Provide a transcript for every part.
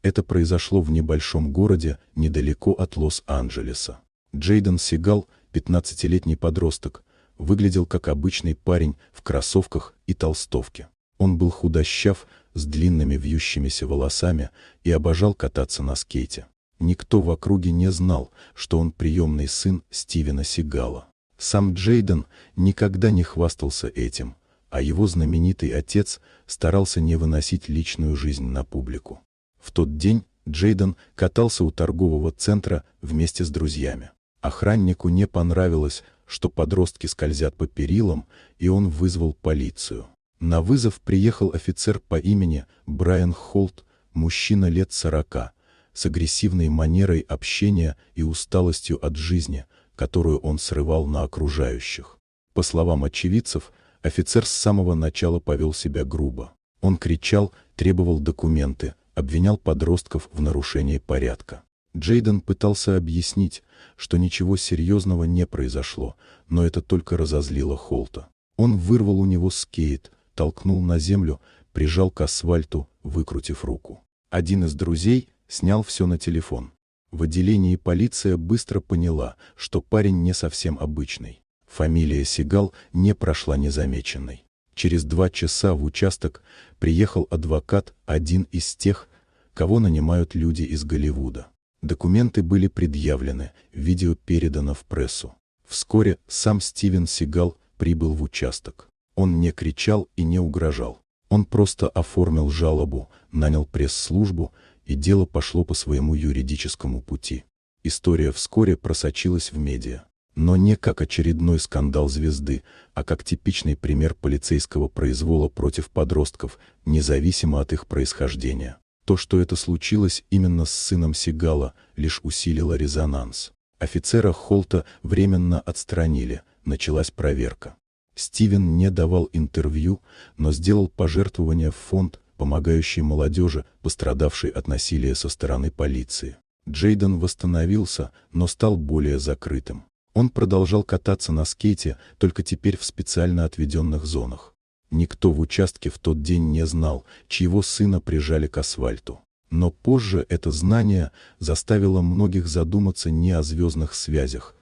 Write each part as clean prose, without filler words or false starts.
Это произошло в небольшом городе недалеко от Лос-Анджелеса. Джейден Сигал, 15-летний подросток, выглядел как обычный парень в кроссовках и толстовке. Он был худощав, с длинными вьющимися волосами и обожал кататься на скейте. Никто в округе не знал, что он приемный сын Стивена Сигала. Сам Джейден никогда не хвастался этим, а его знаменитый отец старался не выносить личную жизнь на публику. В тот день Джейден катался у торгового центра вместе с друзьями. Охраннику не понравилось, что подростки скользят по перилам, и он вызвал полицию. На вызов приехал офицер по имени Брайан Холт, мужчина лет 40, с агрессивной манерой общения и усталостью от жизни, которую он срывал на окружающих. По словам очевидцев, офицер с самого начала повел себя грубо. Он кричал, требовал документы, обвинял подростков в нарушении порядка. Джейден пытался объяснить, что ничего серьезного не произошло, но это только разозлило Холта. Он вырвал у него скейт, толкнул на землю, прижал к асфальту, выкрутив руку. Один из друзей снял все на телефон. В отделении полиция быстро поняла, что парень не совсем обычный. Фамилия Сигал не прошла незамеченной. Через 2 часа в участок приехал адвокат, один из тех, кого нанимают люди из Голливуда. Документы были предъявлены, видео передано в прессу. Вскоре сам Стивен Сигал прибыл в участок. Он не кричал и не угрожал. Он просто оформил жалобу, нанял пресс-службу, и дело пошло по своему юридическому пути. История вскоре просочилась в медиа. Но не как очередной скандал звезды, а как типичный пример полицейского произвола против подростков, независимо от их происхождения. То, что это случилось именно с сыном Сигала, лишь усилило резонанс. Офицера Холта временно отстранили, началась проверка. Стивен не давал интервью, но сделал пожертвование в фонд, помогающий молодежи, пострадавшей от насилия со стороны полиции. Джейден восстановился, но стал более закрытым. Он продолжал кататься на скейте, только теперь в специально отведенных зонах. Никто в участке в тот день не знал, чьего сына прижали к асфальту. Но позже это знание заставило многих задуматься не о звездных связях,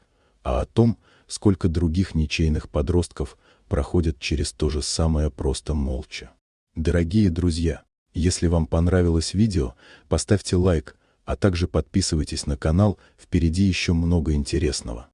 а о том, сколько других ничейных подростков проходят через то же самое просто молча. Дорогие друзья, если вам понравилось видео, поставьте лайк, а также подписывайтесь на канал, впереди еще много интересного.